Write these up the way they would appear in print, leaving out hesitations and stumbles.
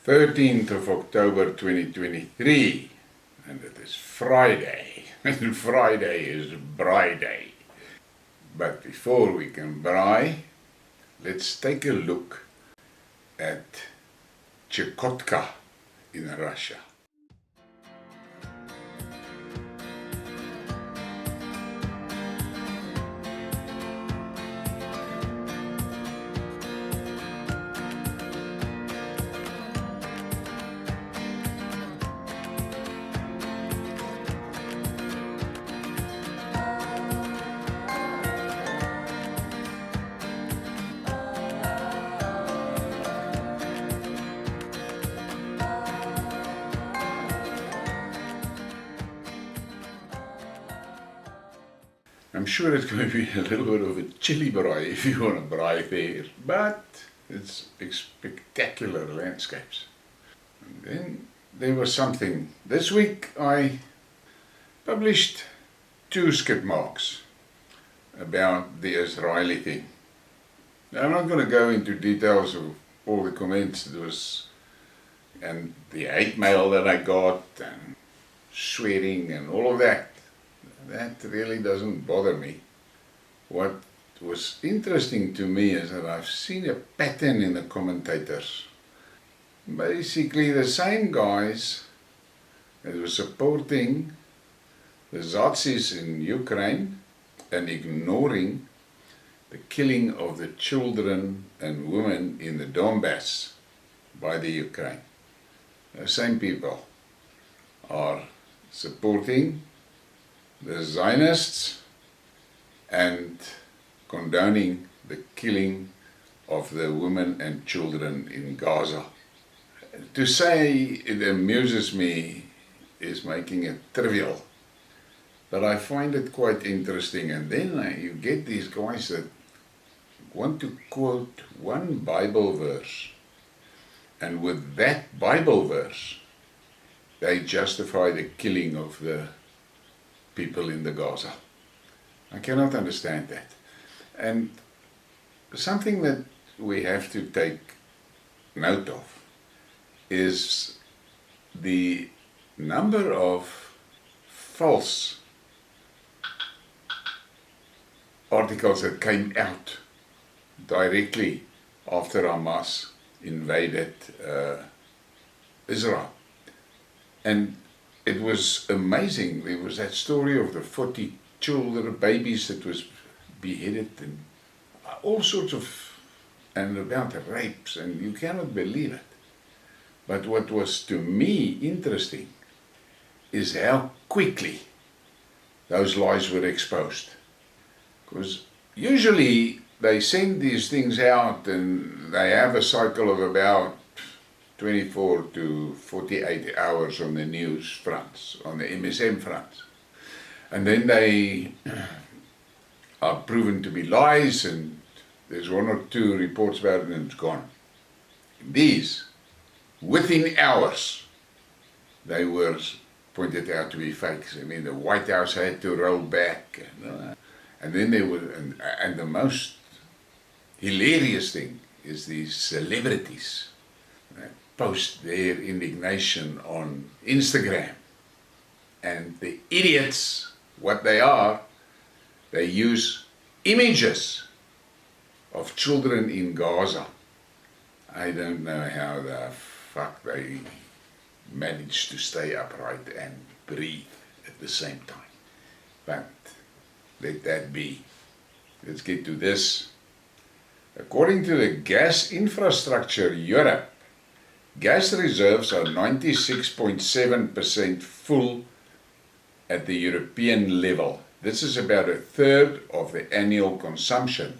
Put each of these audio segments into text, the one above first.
13th of October 2023, and it is Friday, and Friday is Braaiday. But before we can braai, let's take a look at Chukotka in Russia. I'm sure it's going to be a little bit of a chilly braai if you want to braai there, but it's spectacular landscapes. And then there was something. This week I published 2 skidmarks about the Israeli thing. Now, I'm not going to go into details of all the comments there was, and the hate mail that I got, and swearing and all of that. That really doesn't bother me. What was interesting to me is that I've seen a pattern in the commentators. Basically the same guys that were supporting the Nazis in Ukraine and ignoring the killing of the children and women in the Donbass by the Ukraine. The same people are supporting the Zionists and condoning the killing of the women and children in Gaza. To say it amuses me is making it trivial, but I find it quite interesting. And then you get these guys that want to quote one Bible verse, and with that Bible verse they justify the killing of the people in the Gaza. I cannot understand that. And something that we have to take note of is the number of false articles that came out directly after Hamas invaded Israel. And it was amazing. There was that story of the 40 children, babies that was beheaded, and all sorts of, and about rapes, and you cannot believe it. But what was to me interesting is how quickly those lies were exposed. Because usually they send these things out and they have a cycle of about 24 to 48 hours on the news fronts, on the MSM fronts. And then they are proven to be lies, and there's 1 or 2 reports about it and it's gone. These, within hours, they were pointed out to be fakes. I mean, the White House had to roll back. And then there were, and the most hilarious thing is these celebrities post their indignation on Instagram. And the idiots, what they are, they use images of children in Gaza. I don't know how the fuck they manage to stay upright and breathe at the same time. But let that be. Let's get to this. According to the Gas Infrastructure Europe, gas reserves are 96.7% full at the European level. This is about 1/3 of the annual consumption.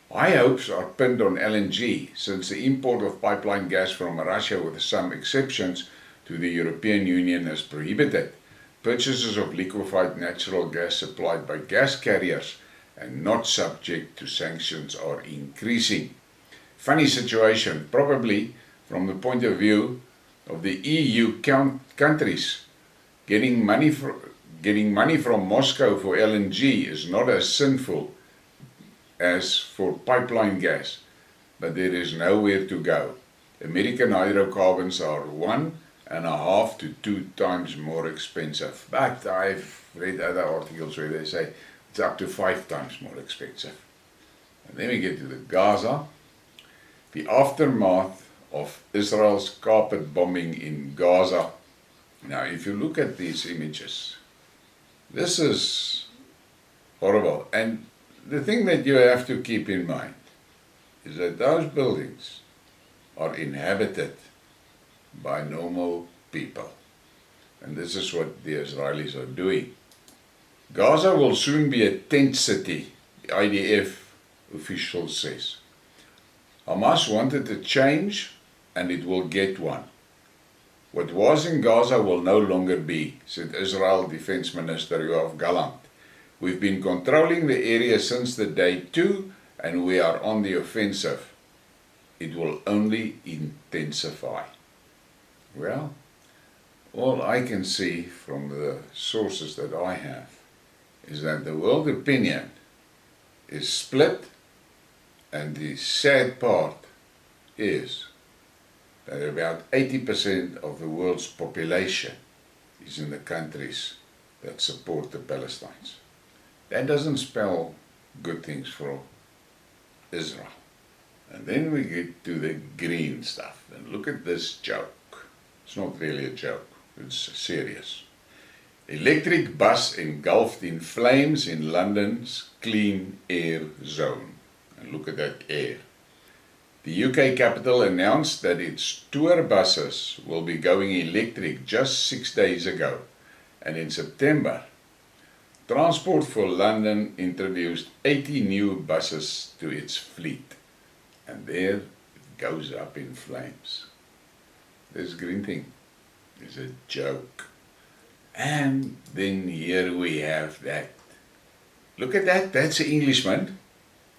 High hopes are pinned on LNG, since the import of pipeline gas from Russia, with some exceptions, to the European Union is prohibited. Purchases of liquefied natural gas supplied by gas carriers and not subject to sanctions are increasing. Funny situation, probably from the point of view of the EU countries. Getting money from Moscow for LNG is not as sinful as for pipeline gas, but there is nowhere to go. American hydrocarbons are 1.5 to 2 times more expensive. But I've read other articles where they say it's up to 5 times more expensive. And then we get to the Gaza, the aftermath of Israel's carpet bombing in Gaza. Now, if you look at these images, this is horrible. And the thing that you have to keep in mind is that those buildings are inhabited by normal people. And this is what the Israelis are doing. Gaza will soon be a tent city, the IDF official says. Hamas wanted a change, and it will get one. What was in Gaza will no longer be, said Israel Defense Minister Yoav Gallant. We've been controlling the area since the day 2, and we are on the offensive. It will only intensify. Well, all I can see from the sources that I have is that the world opinion is split, and the sad part is that about 80% of the world's population is in the countries that support the Palestinians. That doesn't spell good things for Israel. And then we get to the green stuff. And look at this joke. It's not really a joke, it's serious. Electric bus engulfed in flames in London's clean air zone. And look at that air. The UK capital announced that its tour buses will be going electric just 6 days ago. And in September, Transport for London introduced 80 new buses to its fleet. And there it goes up in flames. This green thing is a joke. And then here we have that. Look at that, that's an Englishman.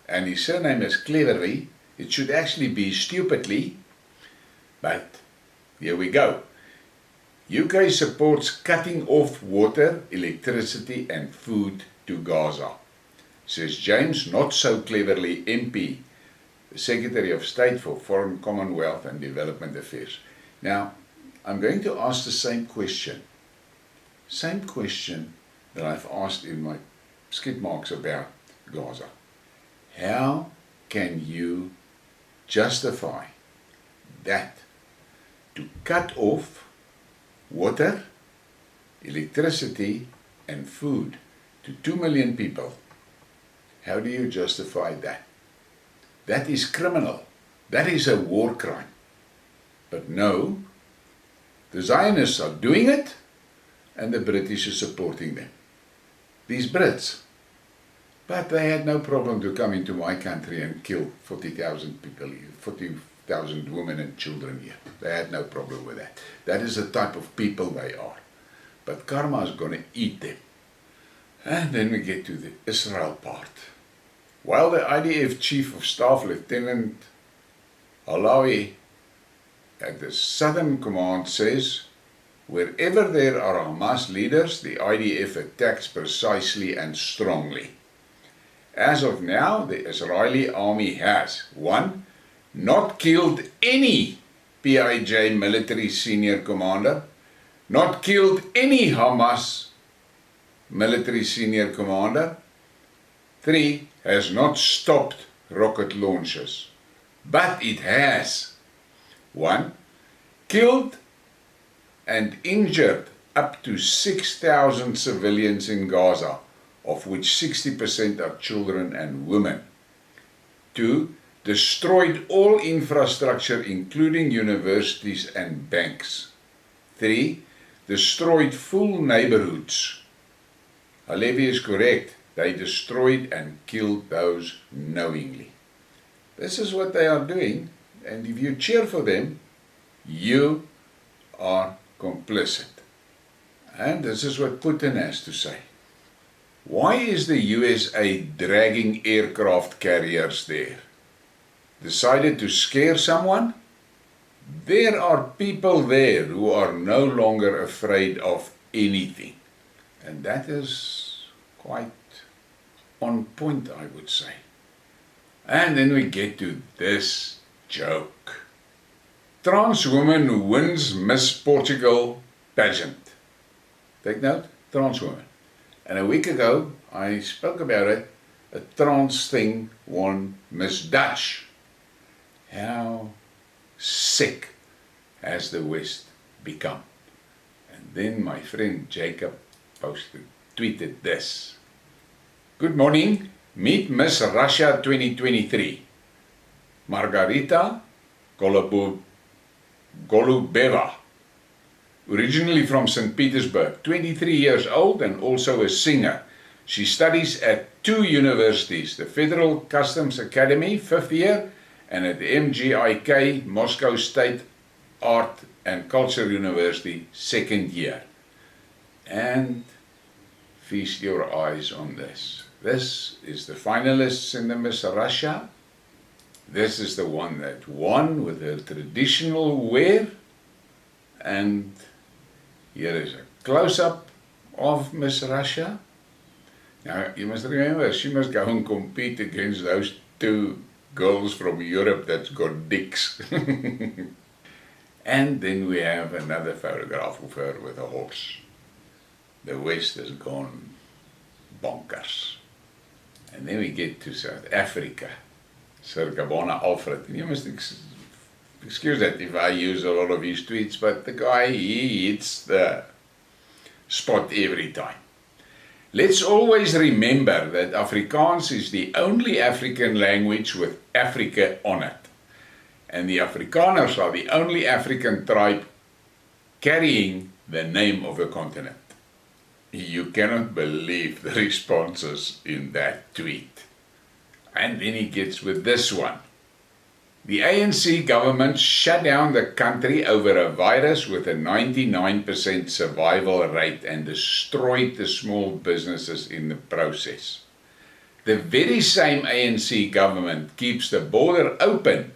And his surname is Cleverly. It should actually be Stupidly. But here we go. UK supports cutting off water, electricity and food to Gaza, says James Not So Cleverly MP, the Secretary of State for Foreign, Commonwealth and Development Affairs. Now, I'm going to ask the same question that I've asked in my skid marks about Gaza. How can you justify that to cut off water, electricity and food to 2 million people? How do you justify that? That is criminal. That is a war crime. But no, the Zionists are doing it and the British are supporting them. These Brits. But they had no problem to come into my country and kill 40,000 people here, 40,000 women and children here. They had no problem with that. That is the type of people they are. But karma is going to eat them. And then we get to the Israel part. While the IDF Chief of Staff Lieutenant Alawi at the Southern Command says, wherever there are Hamas leaders, the IDF attacks precisely and strongly. As of now, the Israeli army has 1. Not killed any PIJ military senior commander, not killed any Hamas military senior commander. 3. Has not stopped rocket launches, but it has 1. Killed and injured up to 6,000 civilians in Gaza, of which 60% are children and women. 2. Destroyed all infrastructure including universities and banks. 3. Destroyed full neighborhoods. Halevi is correct. They destroyed and killed those knowingly. This is what they are doing, and if you cheer for them, you are complicit. And this is what Putin has to say. Why is the USA dragging aircraft carriers there? Decided to scare someone? There are people there who are no longer afraid of anything. And that is quite on point, I would say. And then we get to this joke. Trans woman who wins Miss Portugal pageant. Take note, trans woman. And a week ago, I spoke about it. A trans thing won Miss Dutch. How sick has the West become? And then my friend Jacob tweeted this. Good morning, meet Miss Russia 2023. Margarita Golubeva, originally from St. Petersburg, 23 years old and also a singer. She studies at 2 universities, the Federal Customs Academy, 5th year, and at the MGIK, Moscow State Art and Culture University, 2nd year. And feast your eyes on this. This is the finalists in the Miss Russia. This is the one that won with her traditional wear. And here is a close-up of Miss Russia. Now, you must remember, she must go and compete against those 2 girls from Europe that's got dicks. And then we have another photograph of her with a horse. The West has gone bonkers. And then we get to South Africa. Sir Gabona Alfred. And you must excuse that if I use a lot of his tweets, but the guy, he hits the spot every time. Let's always remember that Afrikaans is the only African language with Africa on it. And the Afrikaners are the only African tribe carrying the name of a continent. You cannot believe the responses in that tweet. And then he gets with this one. The ANC government shut down the country over a virus with a 99% survival rate and destroyed the small businesses in the process. The very same ANC government keeps the border open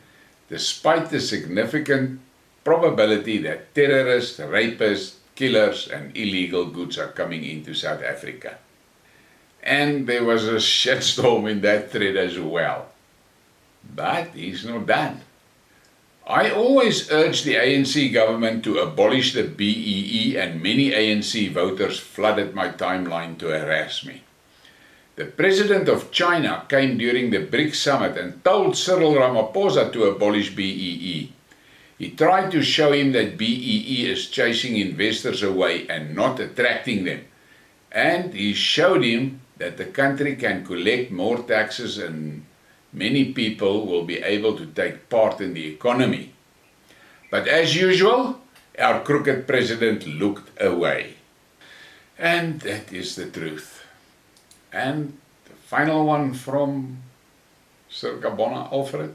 despite the significant probability that terrorists, rapists, killers and illegal goods are coming into South Africa. And there was a shitstorm in that thread as well. But he's not done. I always urge the ANC government to abolish the BEE, and many ANC voters flooded my timeline to harass me. The president of China came during the BRICS summit and told Cyril Ramaphosa to abolish BEE. He tried to show him that BEE is chasing investors away and not attracting them. And he showed him that the country can collect more taxes and many people will be able to take part in the economy. But as usual, our crooked president looked away. And that is the truth. And the final one from Sir Gabona Alfred.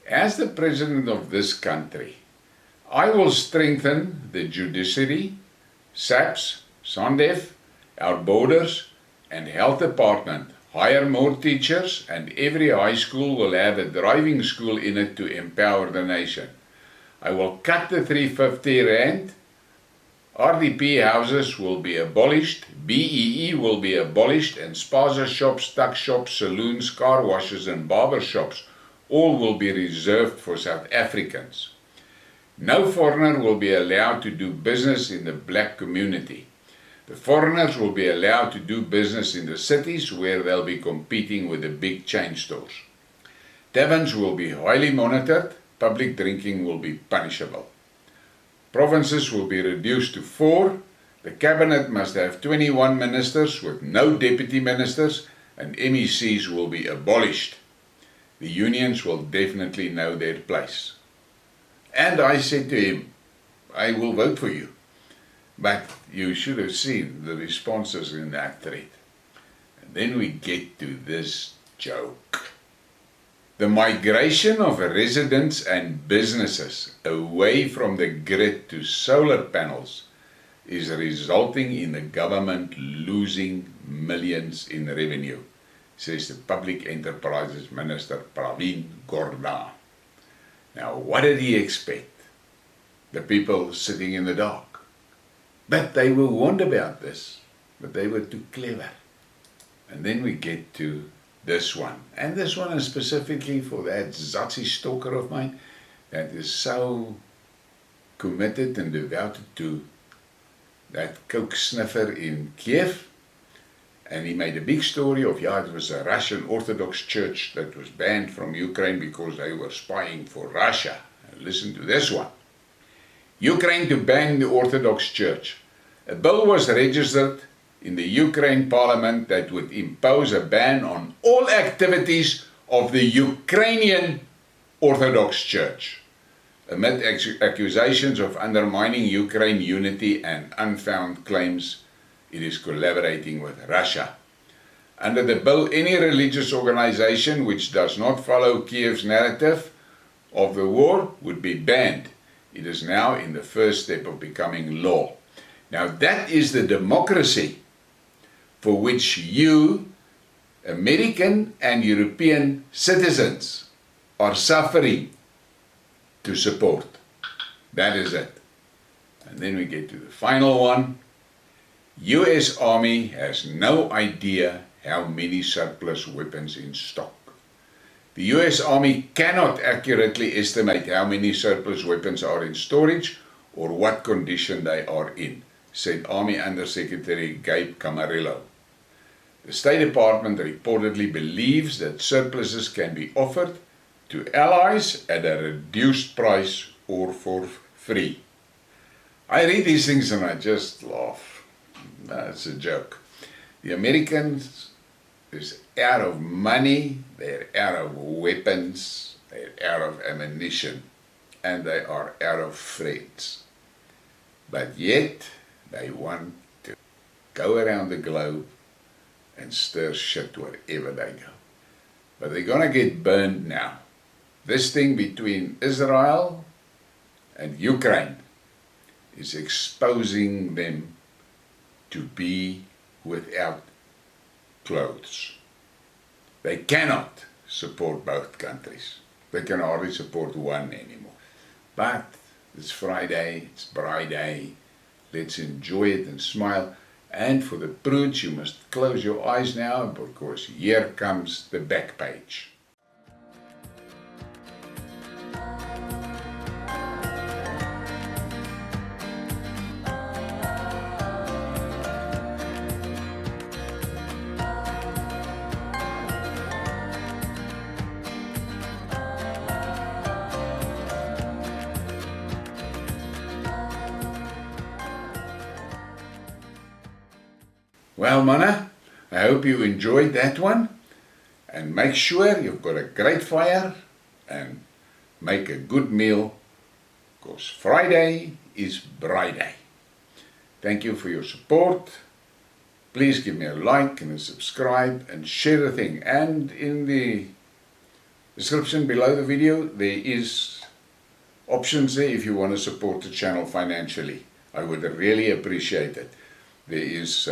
As the president of this country, I will strengthen the judiciary, SAPS, SANDF, our borders and health department, hire more teachers, and every high school will have a driving school in it to empower the nation. I will cut the 350 rand. RDP houses will be abolished, BEE will be abolished, and spaza shops, tuck shops, saloons, car washes and barber shops all will be reserved for South Africans. No foreigner will be allowed to do business in the black community. The foreigners will be allowed to do business in the cities where they'll be competing with the big chain stores. Taverns will be highly monitored. Public drinking will be punishable. Provinces will be reduced to 4. The cabinet must have 21 ministers with no deputy ministers, and MECs will be abolished. The unions will definitely know their place. And I said to him, I will vote for you. But you should have seen the responses in that thread. And then we get to this joke. The migration of residents and businesses away from the grid to solar panels is resulting in the government losing millions in revenue, says the Public Enterprises Minister Pravin Gordhan. Now, what did he expect? The people sitting in the dark. But they were warned about this, but they were too clever. And then we get to this one. And this one is specifically for that Zazi stalker of mine that is so committed and devoted to that coke sniffer in Kiev. And he made a big story of, yeah, it was a Russian Orthodox church that was banned from Ukraine because they were spying for Russia. And listen to this one. Ukraine to ban the Orthodox Church. A bill was registered in the Ukraine parliament that would impose a ban on all activities of the Ukrainian Orthodox Church, amid accusations of undermining Ukraine unity and unfounded claims it is collaborating with Russia. Under the bill, any religious organization which does not follow Kiev's narrative of the war would be banned. It is now in the first step of becoming law. Now that is the democracy for which you, American and European citizens, are suffering to support. That is it. And then we get to the final one. US Army has no idea how many surplus weapons in stock. The US Army cannot accurately estimate how many surplus weapons are in storage or what condition they are in, said Army Under Secretary Gabe Camarillo. The State Department reportedly believes that surpluses can be offered to allies at a reduced price or for free. I read these things and I just laugh. It's a joke. The Americans is out of money, they're out of weapons, they're out of ammunition, and they are out of friends. But yet, they want to go around the globe and stir shit wherever they go. But they're gonna get burned now. This thing between Israel and Ukraine is exposing them to be without clothes. They cannot support both countries. They can hardly support one anymore. But it's Friday, it's Braaiday. Let's enjoy it and smile. And for the prudes, you must close your eyes now because here comes the back page. Well, manna, I hope you enjoyed that one, and make sure you've got a great fire and make a good meal, because Friday is Braaiday. Thank you for your support. Please give me a like and a subscribe and share the thing. And in the description below the video, there is options there if you want to support the channel financially. I would really appreciate it. There is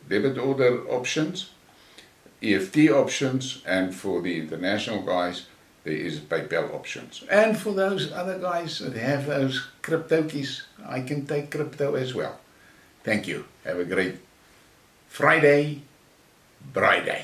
debit order options, EFT options, and for the international guys, there is PayPal options. And for those other guys that have those crypto keys, I can take crypto as well. Thank you. Have a great Friday, Braaiday.